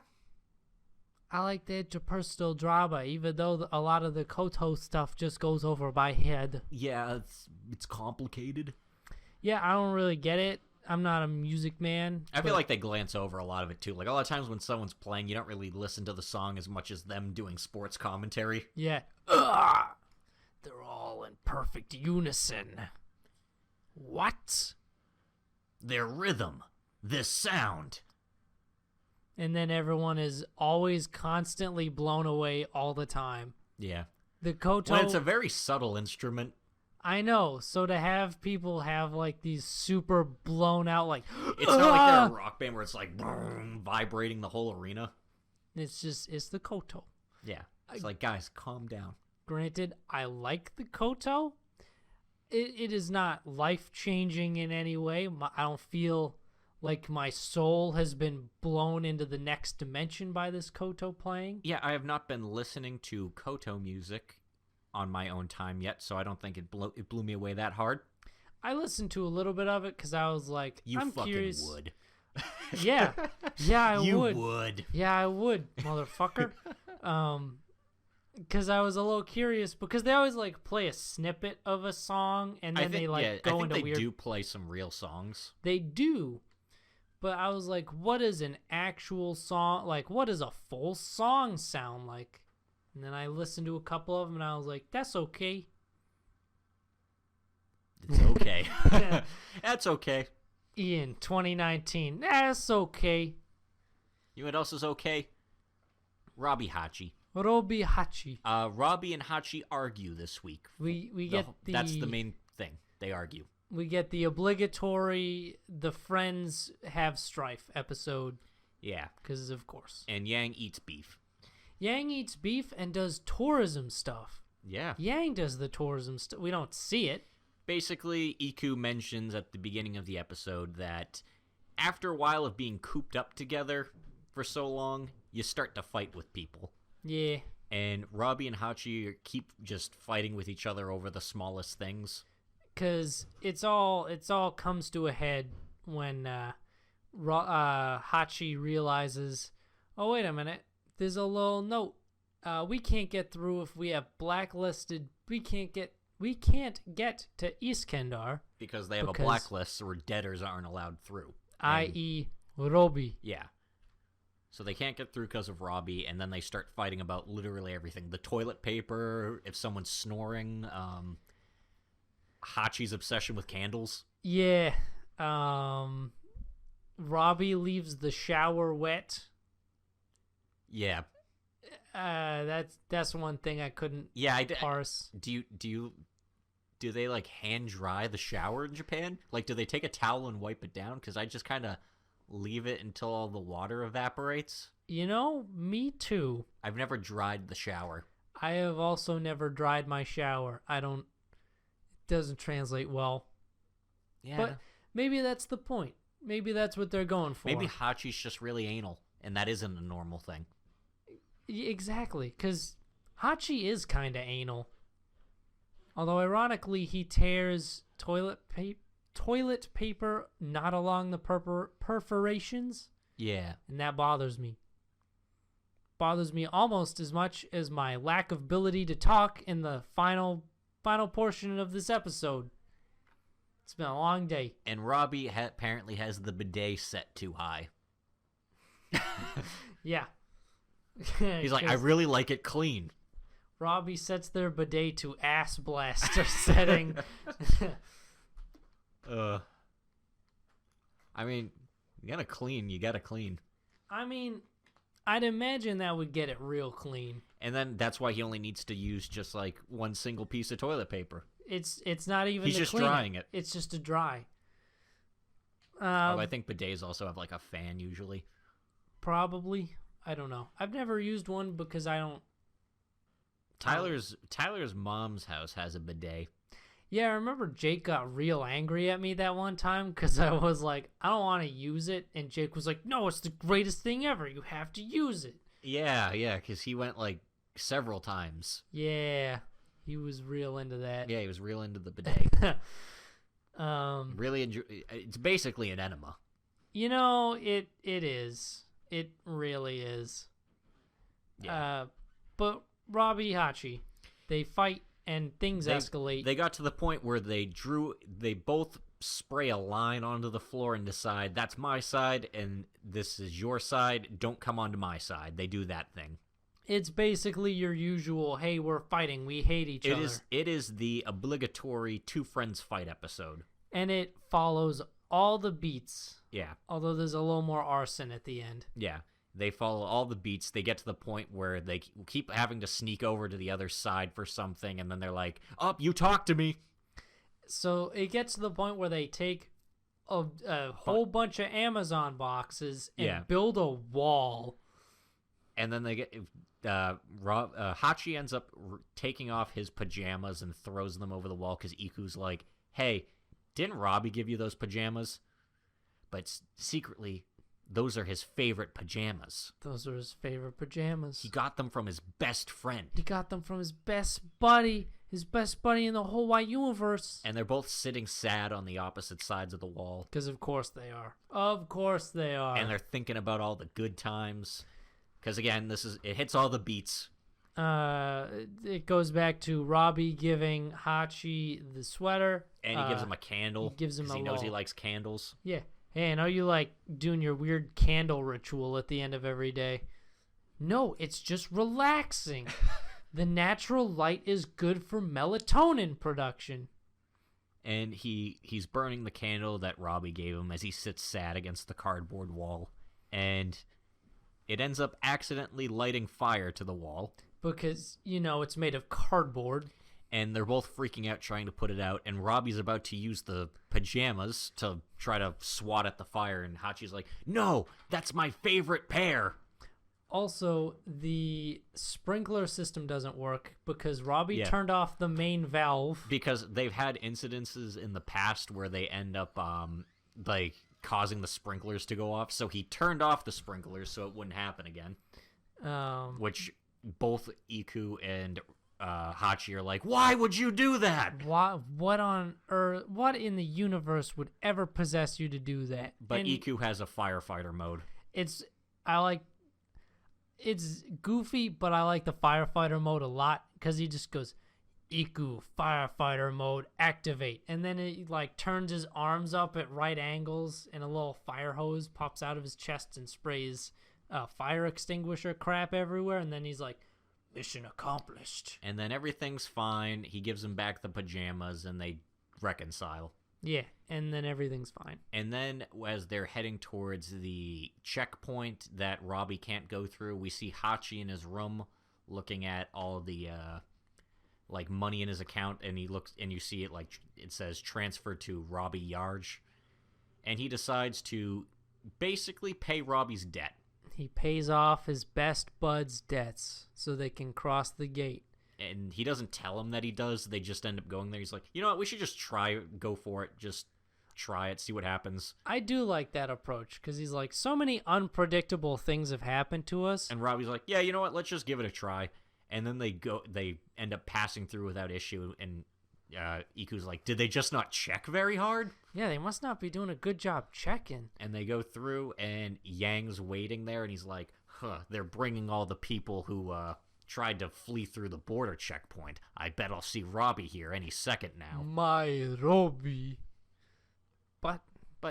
I like the interpersonal drama, even though a lot of the Koto stuff just goes over my head. Yeah, it's complicated. Yeah, I don't really get it. I'm not a music man. I feel like they glance over a lot of it too. Like a lot of times when someone's playing, you don't really listen to the song as much as them doing sports commentary. Yeah. Ugh! They're all in perfect unison. What? Their rhythm, this sound. And then everyone is always constantly blown away all the time. Yeah. The Koto... When it's a very subtle instrument. I know. So to have people have like these super blown out like... It's not like they're a rock band where it's like boom, vibrating the whole arena. It's the Koto. Yeah. It's like, guys, calm down. Granted, I like the Koto. It is not life-changing in any way. I don't feel like my soul has been blown into the next dimension by this Koto playing. Yeah, I have not been listening to Koto music on my own time yet, so I don't think it blew me away that hard. I listened to a little bit of it because I was like, I'm fucking curious. Would. Yeah, I you would. You would. Yeah, I would, motherfucker. Because I was a little curious because they always like play a snippet of a song and then they like go into weird. They do play some real songs. They do, but I was like, what is an actual song? Like, what does a full song sound like? And then I listened to a couple of them and I was like, that's okay. It's okay. That's okay. Ian, 2019. That's okay. You know what else is okay? Robbie Hachi. Robbie Hachi. Robbie and Hachi argue this week. That's the main thing. They argue. We get the obligatory the friends have strife episode. Yeah. Because of course. And Yang eats beef. Yang eats beef and does tourism stuff. Yeah. Yang does the tourism stuff. We don't see it. Basically, Iku mentions at the beginning of the episode that after a while of being cooped up together for so long, you start to fight with people. Yeah. And Robbie and Hachi keep just fighting with each other over the smallest things. Because it's all comes to a head when Hachi realizes, oh, wait a minute, there's a little note. We can't get through if we have blacklisted. We can't get to Iskandar. Because they have a blacklist where debtors aren't allowed through. I.e. Robbie. Yeah. So they can't get through because of Robbie, and then they start fighting about literally everything. The toilet paper, if someone's snoring, Hachi's obsession with candles. Yeah. Robbie leaves the shower wet. Yeah. That's one thing I couldn't parse. Do they like hand dry the shower in Japan? Like, do they take a towel and wipe it down? Because I just kind of leave it until all the water evaporates. You know, me too. I've never dried the shower. I have also never dried my shower. It doesn't translate well. Yeah. But maybe that's the point. Maybe that's what they're going for. Maybe Hachi's just really anal, and that isn't a normal thing. Exactly, because Hachi is kind of anal. Although, ironically, he tears toilet paper not along the perforations. Yeah. And that bothers me. Bothers me almost as much as my lack of ability to talk in the final portion of this episode. It's been a long day. And Robbie apparently has the bidet set too high. Yeah. He's like, I really like it clean. Robbie sets their bidet to ass blaster setting. I mean, you gotta clean. I mean, I'd imagine that would get it real clean. And then that's why he only needs to use just like one single piece of toilet paper. It's not even. He's just drying it. It's just a dry. I think bidets also have like a fan usually. Probably. I don't know. I've never used one because I don't. Tyler's mom's house has a bidet. Yeah, I remember Jake got real angry at me that one time because I was like, I don't want to use it. And Jake was like, no, it's the greatest thing ever. You have to use it. Yeah, because he went like several times. Yeah, he was real into that. Yeah, he was real into the bidet. Um, Really enjoy. It's basically an enema. You know, it is. It really is. Yeah. But Robbie Hachi, they fight and things escalate. They got to the point where they both spray a line onto the floor and decide that's my side and this is your side. Don't come onto my side. They do that thing. It's basically your usual, hey, we're fighting, we hate each other. It is the obligatory two friends fight episode. And it follows all the beats. Yeah. Although there's a little more arson at the end. Yeah. They follow all the beats. They get to the point where they keep having to sneak over to the other side for something, and then they're like, oh, you talk to me. So it gets to the point where they take a whole bunch of Amazon boxes and build a wall. And then they get... Hachi ends up taking off his pajamas and throws them over the wall because Iku's like, hey, didn't Robbie give you those pajamas? But secretly, those are his favorite pajamas. Those are his favorite pajamas. He got them from his best friend. He got them from his best buddy in the whole wide universe. And they're both sitting sad on the opposite sides of the wall. Because of course they are. Of course they are. And they're thinking about all the good times. Because again, it hits all the beats. It goes back to Robbie giving Hachi the sweater. And he gives him a candle. He gives him a he knows he likes candles. Yeah. Hey, I know you like doing your weird candle ritual at the end of every day. No, it's just relaxing. The natural light is good for melatonin production. And he's burning the candle that Robbie gave him as he sits sad against the cardboard wall. And it ends up accidentally lighting fire to the wall. Because, it's made of cardboard. And they're both freaking out trying to put it out. And Robbie's about to use the pajamas to try to swat at the fire. And Hachi's like, no, that's my favorite pair. Also, the sprinkler system doesn't work because Robbie turned off the main valve. Because they've had incidences in the past where they end up, causing the sprinklers to go off. So he turned off the sprinklers so it wouldn't happen again. Which both Iku and Hachi are like, why would you do that? What on earth? What in the universe would ever possess you to do that? But Iku has a firefighter mode. It's goofy, but I like the firefighter mode a lot because he just goes, Iku, firefighter mode, activate. And then it turns his arms up at right angles and a little fire hose pops out of his chest and sprays fire extinguisher crap everywhere. And then he's like, mission accomplished. And then everything's fine. He gives him back the pajamas and they reconcile. Yeah, and then everything's fine. And then as they're heading towards the checkpoint that Robbie can't go through, we see Hachi in his room looking at all the money in his account, and he looks and you see it it says transfer to Robbie Yarge. And he decides to basically pay Robbie's debt. He pays off his best bud's debts so they can cross the gate. And he doesn't tell him that he does. They just end up going there. He's like, you know what? We should just go for it. Just try it, see what happens. I do like that approach because he's like, so many unpredictable things have happened to us. And Robbie's like, yeah, you know what? Let's just give it a try. And then they end up passing through without issue. And Iku's like, did they just not check very hard? Yeah, they must not be doing a good job checking. And they go through, and Yang's waiting there, and he's like, they're bringing all the people who tried to flee through the border checkpoint. I bet I'll see Robbie here any second now. My Robbie. But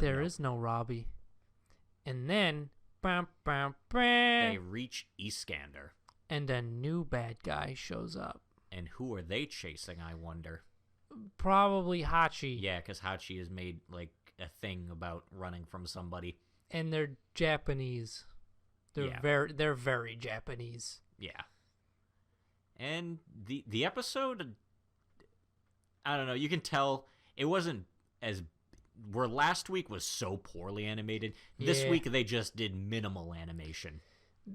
there is no Robbie. And then, they reach Iskander. And a new bad guy shows up. And who are they chasing, I wonder? Probably Hachi. Yeah, because Hachi has made a thing about running from somebody. And they're Japanese. They're very Japanese. Yeah. And the episode, I don't know, you can tell it wasn't as... Where last week was so poorly animated, this week they just did minimal animation.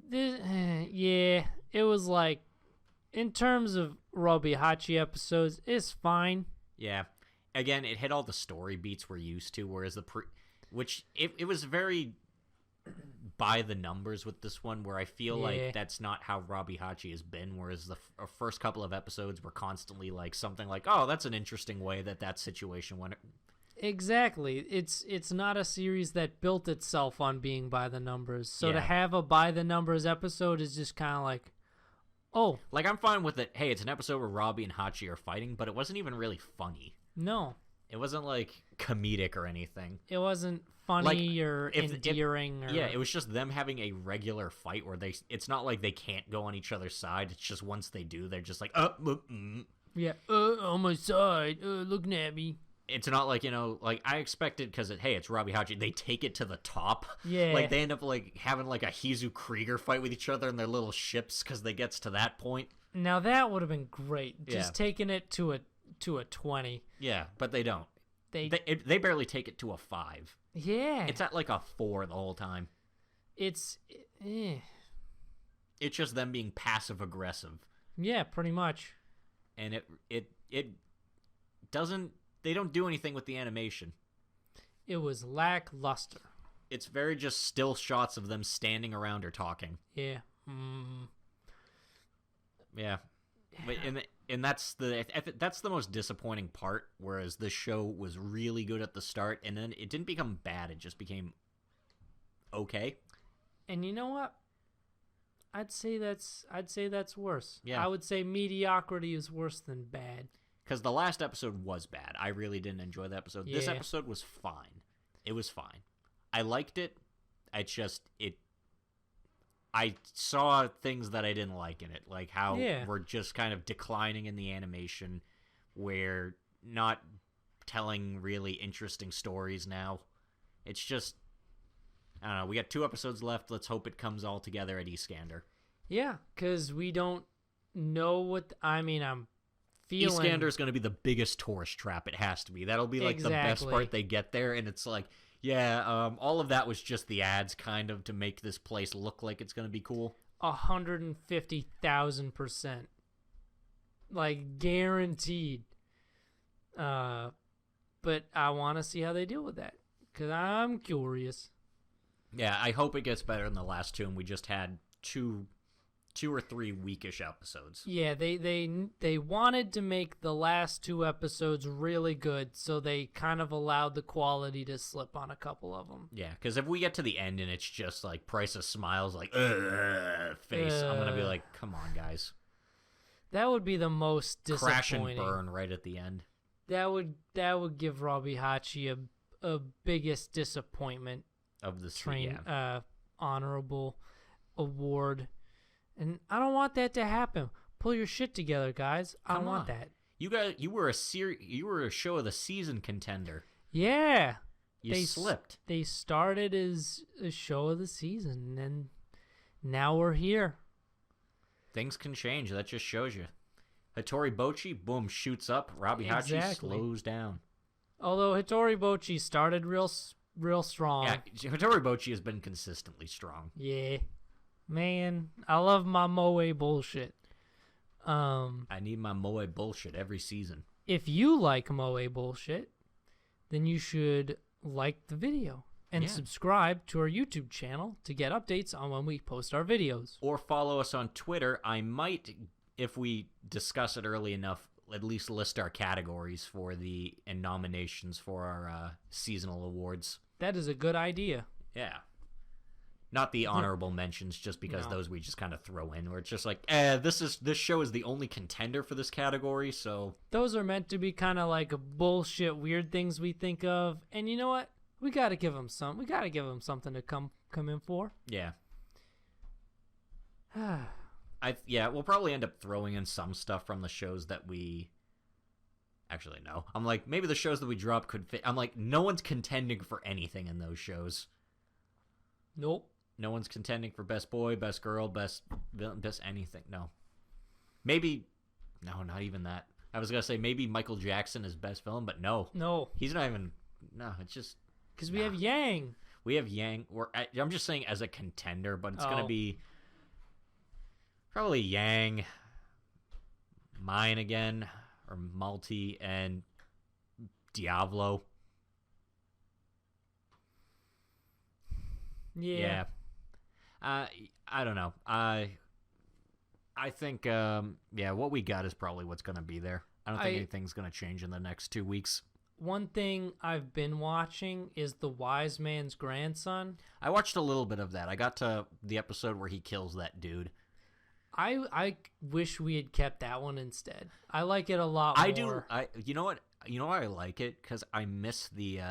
Yeah, it was in terms of Robbie Hachi episodes, it's fine. Yeah. Again, it hit all the story beats we're used to, whereas it was very by the numbers with this one, where I feel Yeah. like that's not how Robbie Hachi has been, whereas the first couple of episodes were constantly like something like, oh, that's an interesting way that situation went. Exactly. It's not a series that built itself on being by the numbers. So to Yeah. have a by the numbers episode is just kind of like, oh, Like, I'm fine with it. Hey, it's an episode where Robbie and Hachi are fighting, but it wasn't even really funny. no. It wasn't like comedic or anything. It wasn't funny or endearing. Yeah, it was just them having a regular fight where it's not like they can't go on each other's side. It's just once they do, they're just like, Yeah, on my side, looking at me. It's not like, like I expected, because it's Robbie Hachi, they take it to the top. Yeah. Like they end up like having like a Hizu Krieger fight with each other in their little ships because they gets to that point. Now that would have been great. Just Yeah. taking it to a 20. Yeah, but they don't. They They barely take it to a 5. yeah. It's at like a 4 the whole time. It's It's just them being passive aggressive, yeah, pretty much. and it doesn't. They don't do anything with the animation. It was lackluster. It's very just still shots of them standing around or talking. Yeah. Yeah. But, and that's the most disappointing part, whereas the show was really good at the start, and then it didn't become bad, it just became okay. And you know what? I'd say that's worse. Yeah. I would say mediocrity is worse than bad. Because the last episode was bad. I really didn't enjoy the episode. This Yeah. episode was fine. It was fine. I liked it. I saw things that I didn't like in it, like how Yeah. we're just kind of declining in the animation. We're not telling really interesting stories now. It's just, I don't know. We got 2 episodes left. Let's hope it comes all together at Eastgander. Yeah, because we don't know what. I'm feeling. Eastgander is going to be the biggest tourist trap. It has to be. That'll be like the best Exactly. part. They get there, and it's like, yeah, all of that was just the ads, kind of, to make this place look like it's going to be cool. 150,000%, like guaranteed. But I want to see how they deal with that because I'm curious. Yeah, I hope it gets better than the last 2, and we just had two or three weakish episodes. Yeah, they wanted to make the last 2 episodes really good, so they kind of allowed the quality to slip on a couple of them. Yeah, because if we get to the end and it's just like Price of Smiles, like, face, I'm going to be like, come on, guys. That would be the most disappointing. Crash and burn right at the end. That would give Robbie Hachi a biggest disappointment. Of the Honorable award. And I don't want that to happen. Pull your shit together, guys. I don't want that. You were a show of the season contender. Yeah. You slipped. They started as a show of the season, and now we're here. Things can change. That just shows you. Hattori Bocchi, boom, shoots up. Robbie Hachi slows down. Although Hattori Bocchi started real strong. Yeah, Hattori Bocchi has been consistently strong. Yeah. Man, I love my Moe bullshit. I need my Moe bullshit every season. If you like Moe bullshit, then you should like the video and subscribe to our YouTube channel to get updates on when we post our videos. Or follow us on Twitter. I might, if we discuss it early enough, at least list our categories and nominations for our seasonal awards. That is a good idea. Yeah. Not the honorable mentions, just because those we just kind of throw in, where it's just like, this show is the only contender for this category, so those are meant to be kind of like bullshit, weird things we think of, and you know what? We gotta give them something to come in for. Yeah. We'll probably end up throwing in some stuff from the shows that we. Actually, no. I'm like, maybe the shows that we drop could fit. I'm like, no one's contending for anything in those shows. Nope. No one's contending for best boy, best girl, best villain, best anything. No. Maybe. No, not even that. I was going to say maybe Michael Jackson is best villain, but no. No. He's not even. No, it's just. Because we have Yang. We have Yang. I'm just saying as a contender, but it's going to be. Probably Yang. Mine again. Or Malti and Diablo. Yeah. I don't know. I think what we got is probably what's gonna be there. I don't think anything's gonna change in the next 2 weeks. One thing I've been watching is The Wise Man's Grandson. I watched a little bit of that. I got to the episode where he kills that dude. I wish we had kept that one instead. I like it a lot more. I do. You know what? You know why I like it? Because I miss the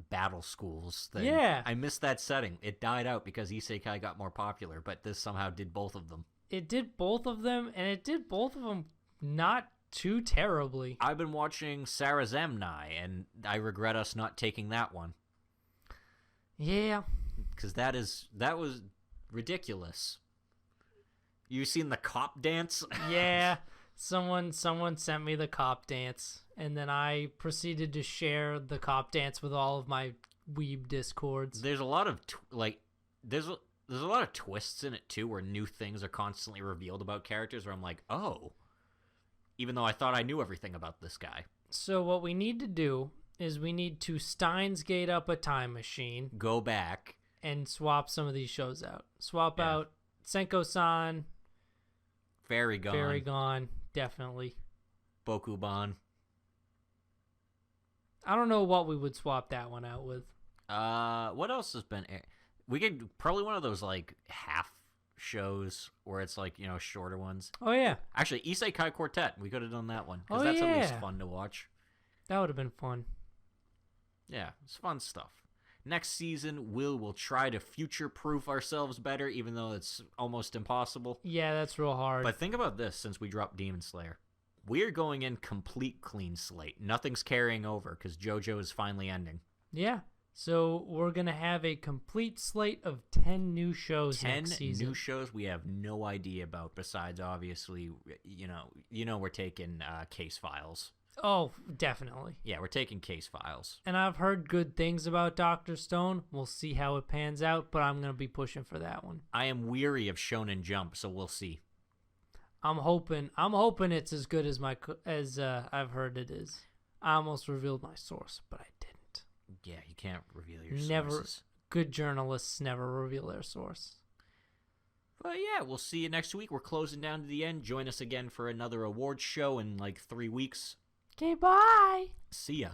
battle schools thing. Yeah. I miss that setting. It died out because Isekai got more popular, but this somehow did both of them. It did both of them, and it did both of them not too terribly. I've been watching Sarazemnai, and I regret us not taking that one. Yeah. Because that was ridiculous. You seen the cop dance? Yeah. Someone sent me the cop dance, and then I proceeded to share the cop dance with all of my weeb discords. There's a lot of there's a lot of twists in it too, where new things are constantly revealed about characters. Where I'm like, oh, even though I thought I knew everything about this guy. So what we need to do is we need to Steins Gate up a time machine, go back, and swap some of these shows out. Swap out Senko-san, Fairy Gone, definitely. Bokuban. I don't know what we would swap that one out with. What else has been? We could probably one of those like half shows where it's like, you know, shorter ones. Oh yeah. Actually, Isekai Quartet. We could have done that one because Oh, that's yeah. at least fun to watch. That would have been fun. Yeah, it's fun stuff. Next season, we'll try to future-proof ourselves better, even though it's almost impossible. Yeah, that's real hard. But think about this: since we dropped Demon Slayer, we're going in complete clean slate. Nothing's carrying over because JoJo is finally ending. Yeah. So we're going to have a complete slate of 10 new shows next season. 10 new shows we have no idea about, besides, obviously, you know we're taking case files. Oh, definitely. Yeah, we're taking case files. And I've heard good things about Dr. Stone. We'll see how it pans out, but I'm going to be pushing for that one. I am weary of Shonen Jump, so we'll see. I'm hoping it's as good as I've heard it is. I almost revealed my source, but I didn't. Yeah, you can't reveal your sources. Good journalists never reveal their source. But yeah, we'll see you next week. We're closing down to the end. Join us again for another awards show in like 3 weeks. Okay, bye. See ya.